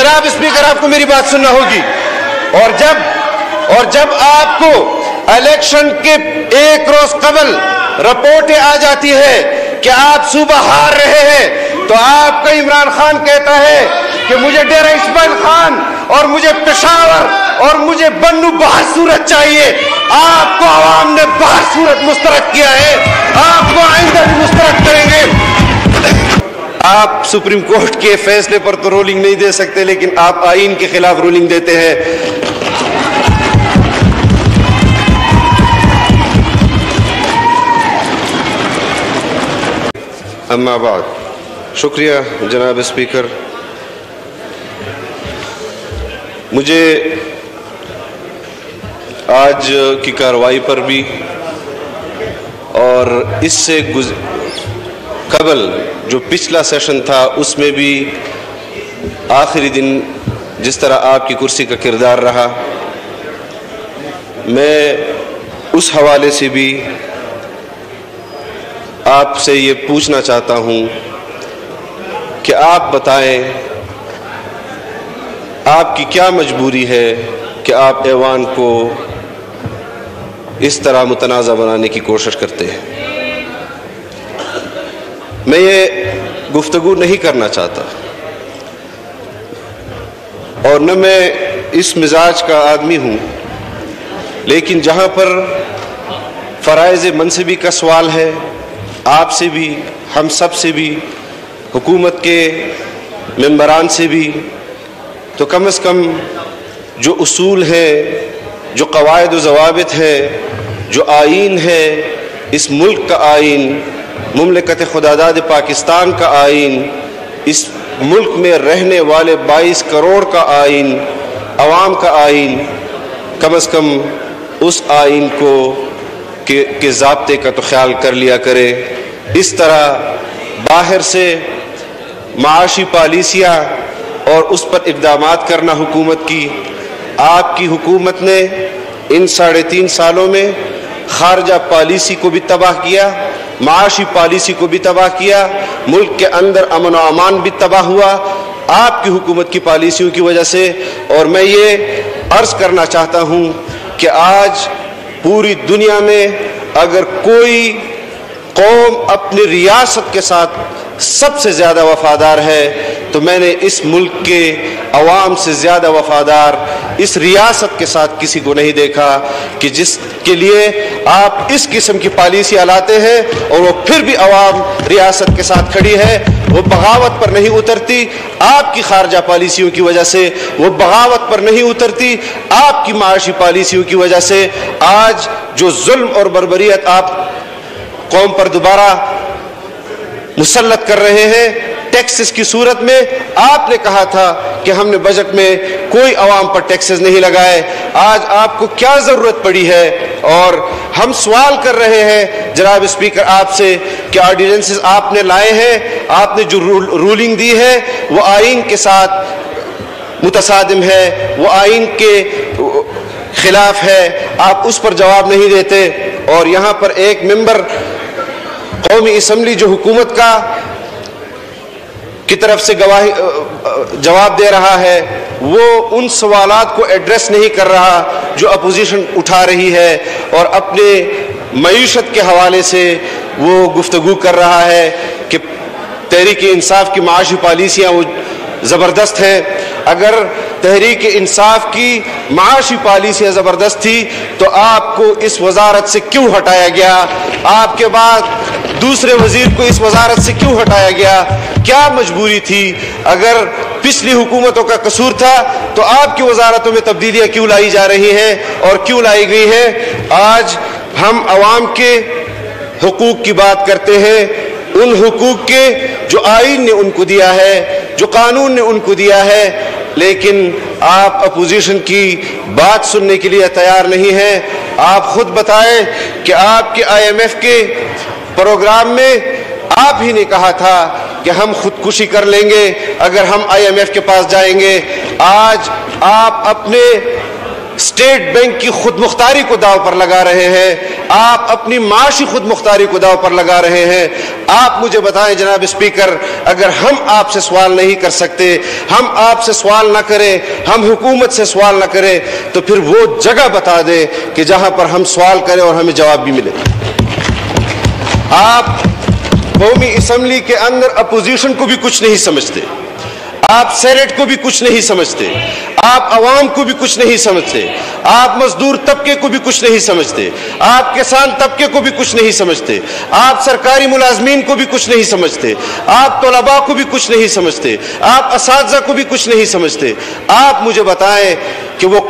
जनाब स्पीकर, आपको मेरी बात सुनना होगी। और जब आपको इलेक्शन के एक रोज कबल रिपोर्टें आ जाती है कि आप सूबा हार रहे हैं, तो आपका इमरान खान कहता है कि मुझे डेरा इस्माइल खान और मुझे पेशावर और मुझे बन्नू बहासूरत चाहिए। आपको आवाम ने बहासूरत मुस्तरद किया है, आपको आइंदा भी मुस्तरद करेंगे। आप सुप्रीम कोर्ट के फैसले पर तो रूलिंग नहीं दे सकते, लेकिन आप आईन के खिलाफ रूलिंग देते हैं। अम्मा बाद, शुक्रिया जनाब स्पीकर। मुझे आज की कार्रवाई पर भी और इससे कबल जो पिछला सेशन था उसमें भी आखिरी दिन जिस तरह आपकी कुर्सी का किरदार रहा, मैं उस हवाले से भी आपसे ये पूछना चाहता हूँ कि आप बताएं आपकी क्या मजबूरी है कि आप ऐवान को इस तरह मुतनाज़ा बनाने की कोशिश करते हैं। मैं ये गुफ्तगू नहीं करना चाहता और न मैं इस मिजाज का आदमी हूँ, लेकिन जहाँ पर फ़राइज़ मनसबी का सवाल है, आपसे भी, हम सब से भी, हुकूमत के मेंबरान से भी, तो कम से कम जो उसूल है, जो कवायद व ज़वाबित है, जो आइन है, इस मुल्क का आइन, मुमलिकत खुदादाद पाकिस्तान का आइन, इस मुल्क में रहने वाले 22 करोड़ का आइन, अवाम का आइन, कम से कम उस आइन को के ज़ाब्ते का तो ख्याल कर लिया करे। इस तरह बाहर से माशी पॉलिसियाँ और उस पर इक़दामात करना हुकूमत की, आपकी हुकूमत ने इन 3.5 सालों में खारजा पॉलिसी को भी तबाह किया, माशी पॉलिसी को भी तबाह किया, मुल्क के अंदर अमन व अमान भी तबाह हुआ आपकी हुकूमत की पॉलिसियों की वजह से। और मैं ये अर्ज़ करना चाहता हूँ कि आज पूरी दुनिया में अगर कोई कौम अपनी रियासत के साथ सबसे ज़्यादा वफादार है, तो मैंने इस मुल्क के अवाम से ज़्यादा वफादार इस रियासत के साथ किसी को नहीं देखा कि जिसके लिए आप इस किस्म की पॉलिसी लाते हैं और वो फिर भी अवाम रियासत के साथ खड़ी है। वो बगावत पर नहीं उतरती आपकी खारजा पॉलिसियों की वजह से, वो बगावत पर नहीं उतरती आपकी माशी पॉलिसियों की वजह से। आज जो जुल्म और बर्बरियत आप कौम पर दोबारा मुसल्लत कर रहे हैं टैक्सेस की सूरत में, आपने कहा था कि हमने बजट में कोई अवाम पर टैक्सेस नहीं लगाए। आज आपको क्या जरूरत पड़ी है? और हम सवाल कर रहे हैं जनाब स्पीकर आपसे कि ऑर्डिनेंसेस आपने लाए हैं, आपने जो रूलिंग दी है वो आइन के साथ मुतसादिम है, वो आइन के खिलाफ है, आप उस पर जवाब नहीं देते। और यहाँ पर एक मेंबर कौमी असम्बली जो हुकूमत का की तरफ से जवाब दे रहा है, वो उन सवालात को एड्रेस नहीं कर रहा जो अपोजिशन उठा रही है, और अपने मईशत के हवाले से वो गुफ्तगू कर रहा है कि तहरीक इंसाफ की माशी पॉलिसियाँ वो ज़बरदस्त हैं। अगर तहरीक इंसाफ की माशी पॉलिसियाँ ज़बरदस्त थी तो आपको इस वजारत से क्यों हटाया गया? आपके बाद दूसरे वजीर को इस वजारत से क्यों हटाया गया? क्या मजबूरी थी? अगर पिछली हुकूमतों का कसूर था तो आपकी वजारतों में तब्दीलियाँ क्यों लाई जा रही हैं और क्यों लाई गई हैं? आज हम अवाम के हुकूक की बात करते हैं, उन हुकूक के जो आइन ने उनको दिया है, जो कानून ने उनको दिया है, लेकिन आप अपोजिशन की बात सुनने के लिए तैयार नहीं हैं। आप खुद बताएं कि आपके IMF के प्रोग्राम में आप ही ने कहा था कि हम खुदकुशी कर लेंगे अगर हम IMF के पास जाएंगे। आज आप अपने स्टेट बैंक की खुद मुख्तारी को दाव पर लगा रहे हैं, आप अपनी माशी खुद मुख्तारी को दाव पर लगा रहे हैं। आप मुझे बताएं जनाब स्पीकर, अगर हम आपसे सवाल नहीं कर सकते, हम आपसे सवाल ना करें, हम हुकूमत से सवाल ना करें, तो फिर वो जगह बता दें कि जहां पर हम सवाल करें और हमें जवाब भी मिले। आप कौमी असम्बली के अंदर अपोजिशन को भी कुछ नहीं समझते, आप सेनेट को भी कुछ नहीं समझते, आप अवाम को भी कुछ नहीं समझते, आप मजदूर तबके को भी कुछ नहीं समझते, आप किसान तबके को भी कुछ नहीं समझते, आप सरकारी मुलाजमीन को भी कुछ नहीं समझते, आप तलबा को भी कुछ नहीं समझते, आप असातिज़ा को भी कुछ नहीं समझते। आप मुझे बताएं कि वो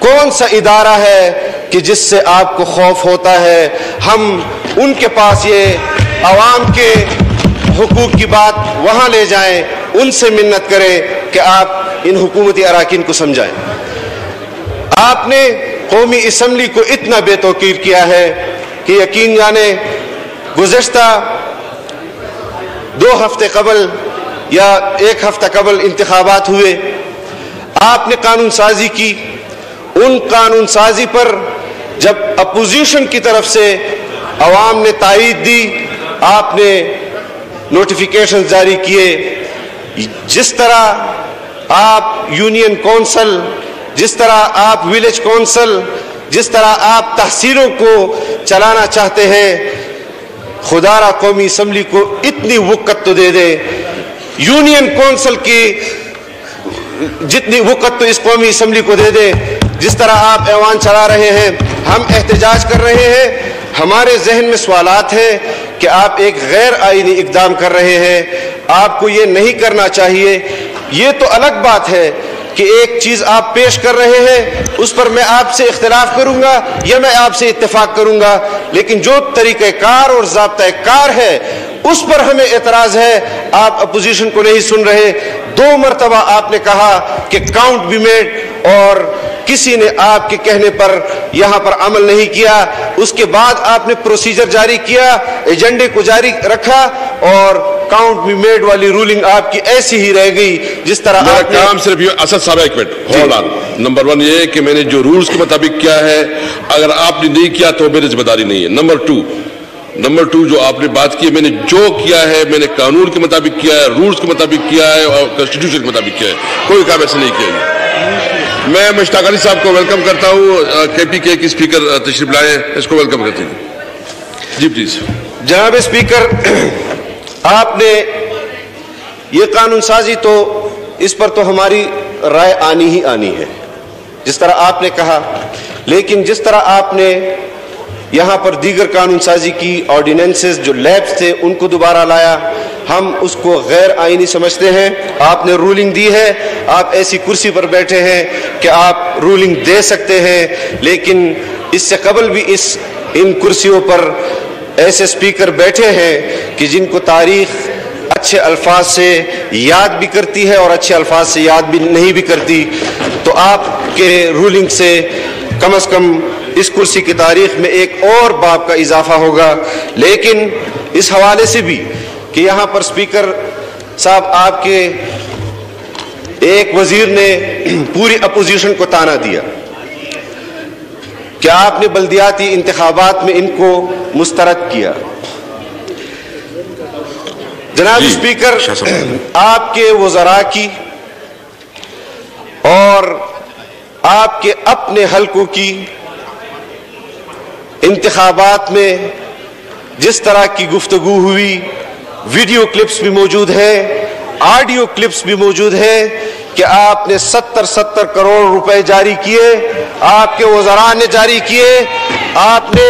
कौन सा इदारा है कि जिससे आपको खौफ होता है। हम उनके पास ये अवाम के हुकूक की बात वहां ले जाएं, उनसे मिन्नत करें कि आप इन हुकूमती अराकीन को समझाएं। आपने कौमी असम्बली को इतना बेतौकीर किया है कि यकीन जाने गुज़श्ता 2 हफ्ते कबल या 1 हफ्ता कबल इंतखाबात हुए, आपने कानून साजी की। उन कानून साजी पर जब अपोजिशन की तरफ से अवाम ने तायीद दी, आपने नोटिफिकेशन जारी किए। जिस तरह आप यूनियन कौंसिल, जिस तरह आप विलेज कौंसिल, जिस तरह आप तहसीलों को चलाना चाहते हैं, खुदारा कौमी असम्बली को इतनी वक़्त तो दे दे। यूनियन कौंसिल की जितनी वक़्त तो इस कौमी असम्बली को दे दे। जिस तरह आप ऐवान चला रहे हैं, हम एहतजाज कर रहे हैं, हमारे जहन में सवालात हैं कि आप एक गैर आईनी इक़दाम कर रहे हैं, आपको ये नहीं करना चाहिए। ये तो अलग बात है कि एक चीज़ आप पेश कर रहे हैं, उस पर मैं आपसे इख्तिलाफ करूंगा या मैं आपसे इत्तेफाक करूंगा, लेकिन जो तरीक़ेकार और ज़ाब्ता-ए-कार है उस पर हमें एतराज़ है। आप अपोजिशन को नहीं सुन रहे। 2 मरतबा आपने कहा कि काउंट बी मेड और किसी ने आपके कहने पर यहां पर अमल नहीं किया। उसके बाद आपने प्रोसीजर जारी किया, एजेंडे को जारी रखा और काउंट बी मेड वाली रूलिंग आपकी ऐसी ही रह गई जिस तरह मेरा काम सिर्फ ये असद साहब एक मिनट होल्ड ऑन। नंबर 1 ये कि मैंने जो रूल्स के मुताबिक किया है, अगर आपने नहीं किया तो मेरी जिम्मेदारी नहीं है। नंबर 2 जो आपने बात की, मैंने जो किया है मैंने कानून के मुताबिक किया है, रूल्स के मुताबिक किया है और कॉन्स्टिट्यूशन के मुताबिक किया है। कोई काम ऐसे नहीं किया। मैं मुश्ताक अली साहब को वेलकम करता हूँ। KPK की स्पीकर तशरीफ लाए, इसको वेलकम करती हूँ। जी प्लीज। जनाब स्पीकर, आपने ये कानून साजी तो इस पर तो हमारी राय आनी ही आनी है जिस तरह आपने कहा, लेकिन जिस तरह आपने यहाँ पर दीगर कानून साजी की, ऑर्डिनेंसेस जो लैब्स थे उनको दोबारा लाया, हम उसको गैर आईनी समझते हैं। आपने रूलिंग दी है, आप ऐसी कुर्सी पर बैठे हैं कि आप रूलिंग दे सकते हैं, लेकिन इससे कबल भी इन कुर्सियों पर ऐसे स्पीकर बैठे हैं कि जिनको तारीख अच्छे अल्फाज से याद भी करती है और अच्छे अल्फाज से याद भी नहीं भी करती। तो आपके रूलिंग से कम से कम इस कुर्सी की तारीख में एक और बाब का इजाफा होगा। लेकिन इस हवाले से भी कि यहाँ पर स्पीकर साहब, आपके एक वजीर ने पूरी अपोजिशन को ताना दिया कि आपने बल्दियाती इंतखाबात में इनको मुस्तरद किया। जनाब स्पीकर, आपके वज़रा की और आपके अपने हल्कों की इंतखाबात में जिस तरह की गुफ्तगू हुई, वीडियो क्लिप्स भी मौजूद है, ऑडियो क्लिप्स भी मौजूद है कि आपने 70 करोड़ रुपए जारी किए, आपके वज़रा ने जारी किए, आपने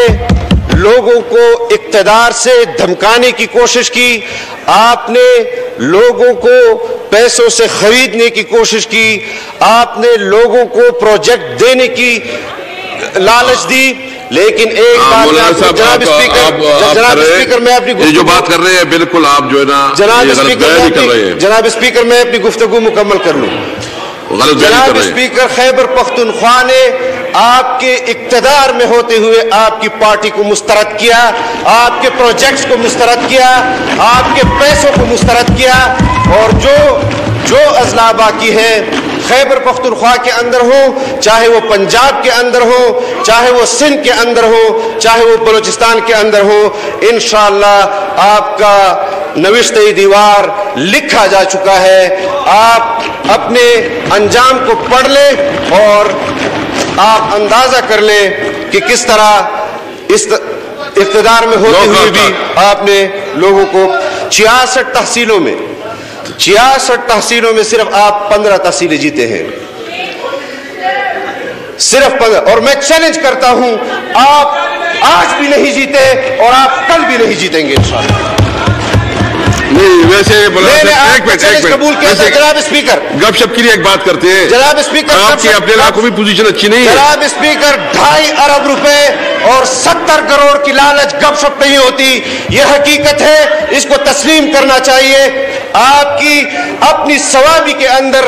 लोगों को इक़्तिदार से धमकाने की कोशिश की, आपने लोगों को पैसों से खरीदने की कोशिश की, आपने लोगों को प्रोजेक्ट देने की लालच दी। लेकिन एक बात जनाब स्पीकर, मैं अपनी जो बात कर रहे हैं बिल्कुल आप जो है ना जनाब स्पीकर मैं अपनी गुफ्तगू मुकम्मल कर लूं। जनाब स्पीकर, खैबर पख्तूनख्वा ने आपके इक़्तिदार में होते हुए आपकी पार्टी को मुस्तरद किया, आपके प्रोजेक्ट्स को मुस्तरद किया, आपके पैसों को मुस्तरद किया, और जो अजला बाकी है खैबर पख्तूनख्वा के अंदर हो, चाहे वो पंजाब के अंदर हो, चाहे वो सिंध के अंदर हो, चाहे वो बलूचिस्तान के अंदर हो, इंशाअल्लाह आपका नविश्ते दीवार लिखा जा चुका है। आप अपने अंजाम को पढ़ लें और आप अंदाजा कर लें कि किस तरह इस इख्तिदार में होते हुए भी आपने लोगों को 66 तहसीलों में सिर्फ आप 15 तहसीलें जीते हैं, सिर्फ 15। और मैं चैलेंज करता हूं, आप आज भी नहीं जीते और आप कल भी नहीं जीतेंगे इंशाअल्लाह। नहीं वैसे कबूल किया। जनाब स्पीकर, गपशप के लिए एक बात करते हैं। जनाब स्पीकर, आपकी अपने इलाकों में पोजीशन अच्छी नहीं है। जनाब स्पीकर, 2.5 अरब रुपए और 70 करोड़ की लालच गपशप नहीं होती, यह हकीकत है, इसको तस्लीम करना चाहिए। आपकी अपनी सवाबी के अंदर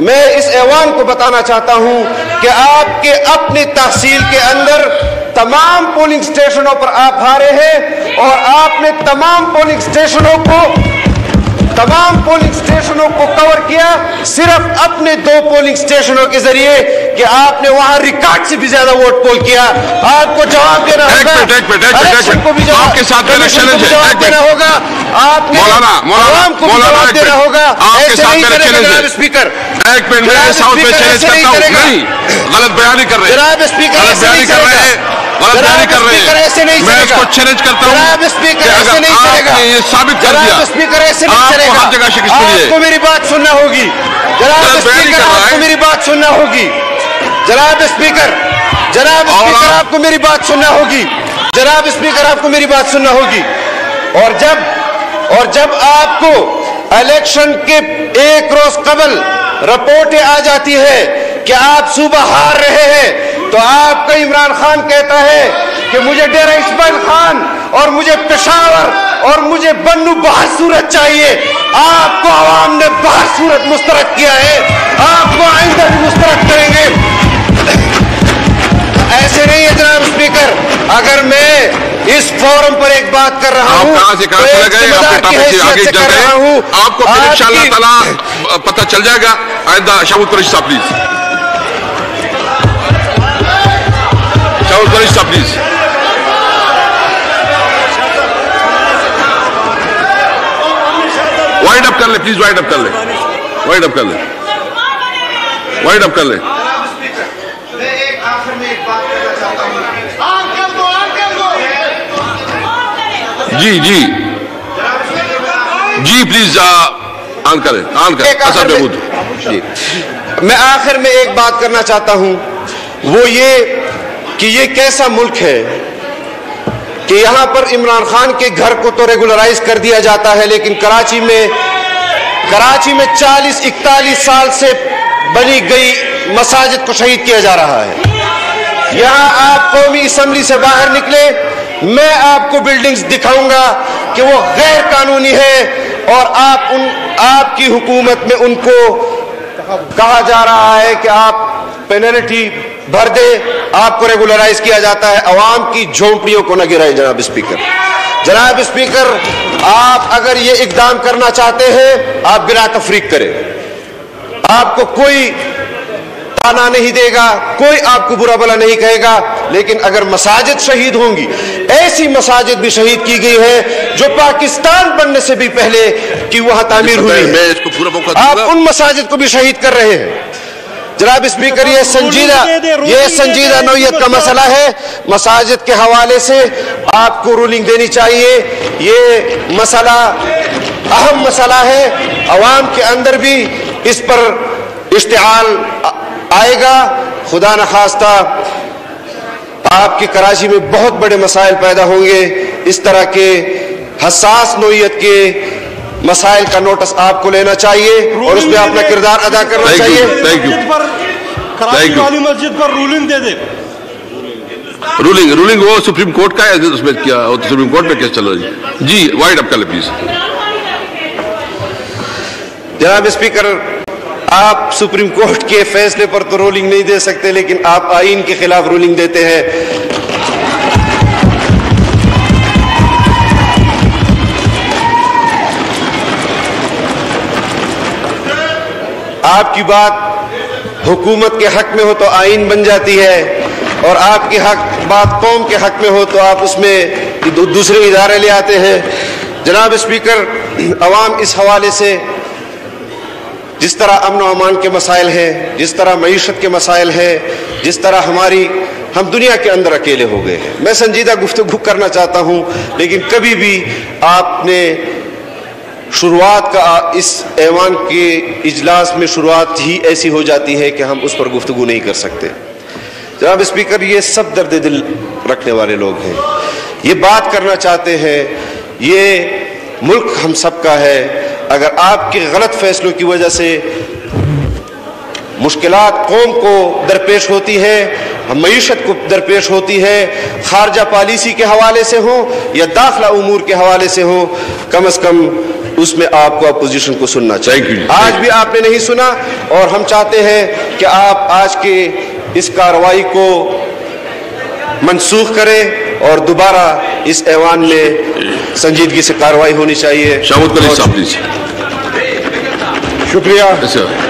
मैं इस ऐवान को बताना चाहता हूं कि आपके अपने तहसील के अंदर तमाम पोलिंग स्टेशनों पर आप हारे हैं और आपने तमाम पोलिंग स्टेशनों को कवर किया सिर्फ अपने 2 पोलिंग स्टेशनों के जरिए कि आपने वहां रिकॉर्ड से भी ज्यादा वोट पोल किया। आपको जवाब देना होगा, इलेक्शन को भी आपके साथ जवाब देना होगा, आपने आवाम को भी जवाब देना होगा। ऐसे नहीं करेगा जनाब स्पीकर। एक मिनट में साउथ में चैलेंज करता हूं। नहीं, गलत बयानी कर रहे हैं जनाब स्पीकर, गलत बयानी कर रहे हैं ऐसे नहीं मैं इसको चैलेंज करता हूं। जनाब स्पीकर, ऐसे नहीं चलेगा। ये साबित कर दिया स्पीकर, ऐसे नहीं चलेगा। हर जगह शिकस्त मिली है। आपको मेरी बात सुनना होगी जनाब स्पीकर, आपको मेरी बात सुनना होगी जनाब स्पीकर, आपको मेरी बात सुनना होगी जनाब स्पीकर, आपको मेरी बात सुनना होगी। और जब आपको इलेक्शन के एक रोज कबल रिपोर्टें आ जाती है कि आप सूबा हार रहे हैं, तो आपका इमरान खान कहता है कि मुझे डेरा इस्माइल खान और मुझे पेशावर और मुझे बन्नू बहासूरत चाहिए। आपको आवाम ने बहासूरत मुस्तरद किया है, आपको आइंदा भी मुस्तरद करेंगे। ऐसे नहीं है जनाब स्पीकर। अगर मैं इस फोरम पर एक बात कर रहा हूं, आपको इंशाअल्लाह ताला पता चल जाएगा। आइंदा शाहुद कुरैशी साहब प्लीज, शाहुद कुरैशी साहब प्लीज। वाइड अप कर ले प्लीज, वाइड अप कर ले, वाइड अप कर ले, वाइड अप कर ले। मैं एक आखिर में एक बात करना चाहता हूं। जी प्लीज ऑन करें, ऑन करें। मैं आखिर में एक बात करना चाहता हूं, वो ये कि ये कैसा मुल्क है कि यहां पर इमरान खान के घर को तो रेगुलराइज कर दिया जाता है, लेकिन कराची में 40-41 साल से बनी गई मसाजिद को शहीद किया जा रहा है। यहां आप कौमी असम्बली से बाहर निकले, मैं आपको बिल्डिंग्स दिखाऊंगा कि वो गैर कानूनी है और आपकी हुकूमत में उनको कहा जा रहा है कि आप पेनल्टी भर दे, आपको रेगुलराइज किया जाता है। अवाम की झोंपड़ियों को न गिराए जनाब स्पीकर। जनाब स्पीकर, आप अगर ये इकदाम करना चाहते हैं, आप बिला तफरीक करें, आपको कोई ताना नहीं देगा, कोई आपको बुरा भला नहीं कहेगा। लेकिन अगर मसाजिद शहीद होंगी, ऐसी मसाजिद भी शहीद की गई है जो पाकिस्तान बनने से भी पहले कि वहां तामीर हुई है, आप उन मसाजिद को भी शहीद कर रहे हैं। जनाब स्पीकर, ये संजीदा नौयत का मसला है। मसाजिद के हवाले से आपको रूलिंग देनी चाहिए। ये मसला अहम मसला है, अवाम के अंदर भी इस पर इश्तिआल आएगा। खुदा न खास्ता आपकी कराची में बहुत बड़े मसाइल पैदा होंगे। इस तरह के हसास नौयत के मसाइल का नोटिस आपको लेना चाहिए और उसमें अपना किरदार अदा करना चाहिए। कराची वाली मस्जिद पर रूलिंग दे दे। रूलिंग वो सुप्रीम कोर्ट का है, उसमें क्या सुप्रीम कोर्ट में केस चल रहा है। जी वाइड अप कर ले प्लीज। जनाब स्पीकर, आप सुप्रीम कोर्ट के फैसले पर तो रूलिंग नहीं दे सकते, लेकिन आप आईन के खिलाफ रूलिंग देते हैं। آپ کی بات حکومت کے حق میں ہو تو آئین بن جاتی ہے، اور آپ کی بات قوم کے حق میں ہو تو آپ اس میں دوسرے ادارے لے آتے ہیں۔ جناب اسپیکر، عوام اس حوالے سے جس طرح امن و امان کے مسائل ہیں، جس طرح معیشت کے مسائل ہیں، جس طرح ہم دنیا کے اندر اکیلے ہو گئے ہیں۔ میں سنجیدہ گفتگو کرنا چاہتا ہوں، لیکن کبھی بھی آپ نے شروعات کا اس ایوان کے اجلاس میں شروعات ہی ایسی ہو جاتی ہے کہ ہم اس پر گفتگو نہیں کر سکتے۔ جناب اسپیکر، یہ سب درد دل رکھنے والے لوگ ہیں، یہ بات کرنا چاہتے ہیں، یہ ملک ہم سب کا ہے۔ اگر آپ کے غلط فیصلوں کی وجہ سے مشکلات قوم کو درپیش ہوتی ہے، معیشت کو درپیش ہوتی ہے، خارجہ پالیسی کے حوالے سے ہو یا داخلہ امور کے حوالے سے ہو، کم از کم اس میں آپ کو اپوزیشن کو سننا چاہیے۔ آج بھی آپ نے نہیں سنا، اور ہم چاہتے ہیں کہ آپ آج کے اس کارروائی کو منسوخ کریں اور دوبارہ اس ایوان میں سنجیدگی سے کارروائی ہونی چاہیے۔ شاہد علی صاحب، شکریہ۔